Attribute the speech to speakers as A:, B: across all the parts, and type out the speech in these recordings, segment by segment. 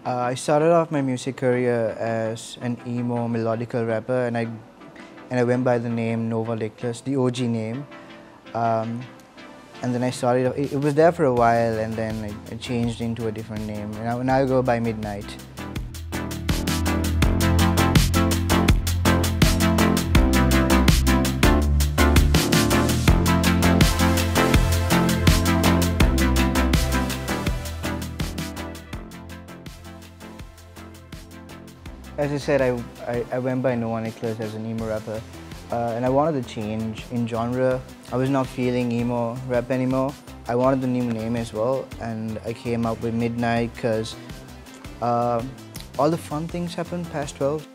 A: I started off my music career as an emo melodical rapper, and I went by the name Nova Lickless, the OG name. Um, and then I started. It was there for a while, and then I changed into a different name. And now I go by Mdnyte. As I said, I went by Nova Lickless as an emo rapper, and I wanted to change in genre. I was not feeling emo rap anymore. I wanted a new name as well, and I came up with Mdnyte because all the fun things happen past 12.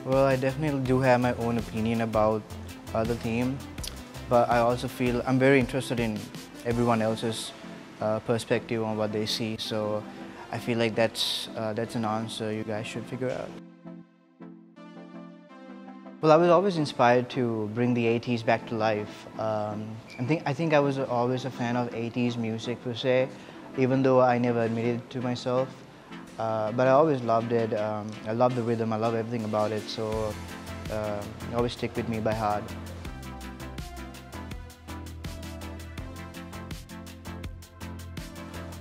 A: Well, I definitely do have my own opinion about the theme, but I also feel I'm very interested in everyone else's perspective on what they see. So I feel like that's an answer you guys should figure out. Well, I was always inspired to bring the 80s back to life. I think I was always a fan of 80s music per se, even though I never admitted it to myself. But I always loved it. I love the rhythm. I love everything about it. So it always stick with me by heart.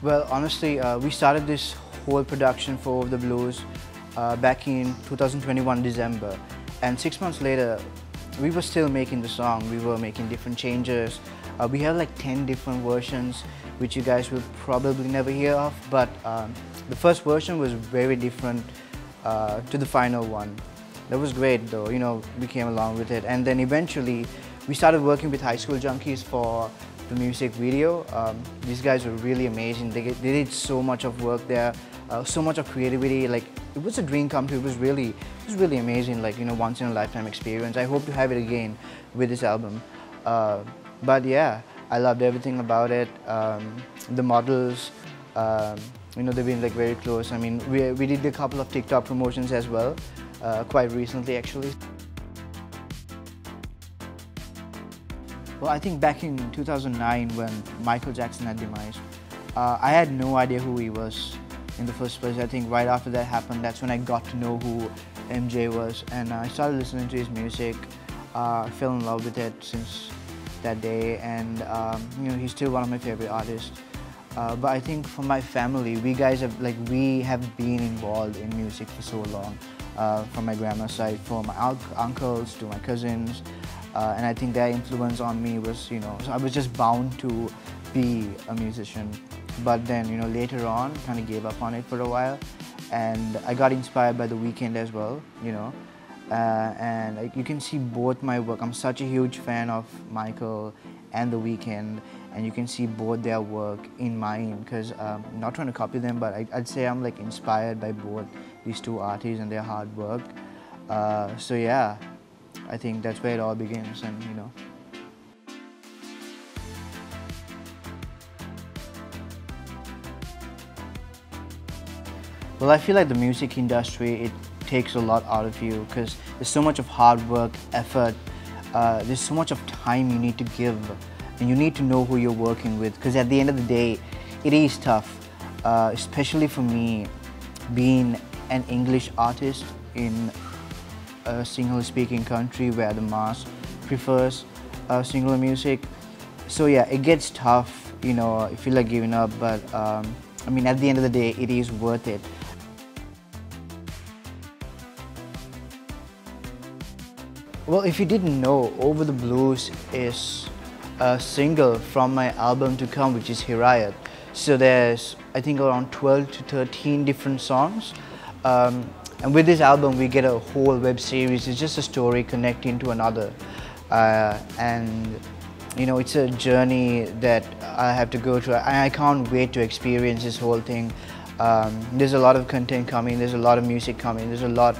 A: Well, honestly, we started this whole production for Over the Blues back in 2021 December, and 6 months later, we were still making the song. We were making different changes. We had like 10 different versions, which you guys will probably never hear of, but the first version was very different to the final one. That was great though, you know, we came along with it, and then eventually we started working with High School Junkies for the music video. These guys were really amazing. They did so much of work there, so much of creativity. Like, it was a dream come true. It was really amazing. Like, you know, once in a lifetime experience. I hope to have it again with this album. But yeah, I loved everything about it. The models, you know, they've been like very close. I mean, we did a couple of TikTok promotions as well, quite recently actually. Well, I think back in 2009 when Michael Jackson had demised, I had no idea who he was in the first place. I think right after that happened, that's when I got to know who MJ was, and I started listening to his music. I fell in love with it since that day, and you know, he's still one of my favorite artists. But I think for my family, we have been involved in music for so long. From my grandma's side, from my uncles to my cousins. And I think their influence on me was, you know, so I was just bound to be a musician. But then, you know, later on, kind of gave up on it for a while. And I got inspired by The Weeknd as well, you know. And like, you can see both my work. I'm such a huge fan of Michael and The Weeknd. And you can see both their work in mine, because I'm not trying to copy them, but I'd say I'm like inspired by both these two artists and their hard work. So yeah, I think that's where it all begins, and you know. Well, I feel like the music industry, it takes a lot out of you, because there's so much of hard work, effort, there's so much of time you need to give, and you need to know who you're working with, because at the end of the day, it is tough, especially for me, being an English artist in a single-speaking country where the mass prefers singular music. So yeah, it gets tough, you know, I feel like giving up, but I mean, at the end of the day, it is worth it. Well, if you didn't know, Over the Blues is a single from my album to come, which is Hirayat. So there's, I think, around 12 to 13 different songs. And with this album, we get a whole web series. It's just a story connecting to another. And, you know, it's a journey that I have to go through. I can't wait to experience this whole thing. There's a lot of content coming. There's a lot of music coming. There's a lot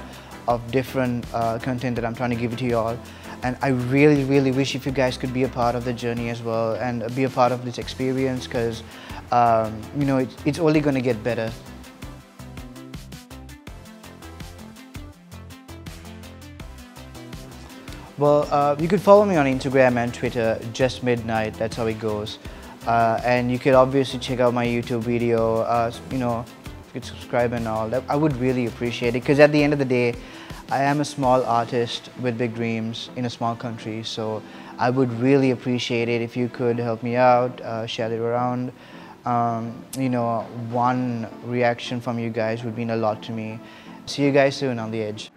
A: of different content that I'm trying to give to you all. And I really, really wish if you guys could be a part of the journey as well and be a part of this experience, because, you know, it's only going to get better. Well, you could follow me on Instagram and Twitter, just Mdnyte, that's how it goes. And you could obviously check out my YouTube video. You know, you could subscribe and all. I would really appreciate it, because at the end of the day, I am a small artist with big dreams in a small country. So I would really appreciate it if you could help me out, share it around. You know, one reaction from you guys would mean a lot to me. See you guys soon on The Edge.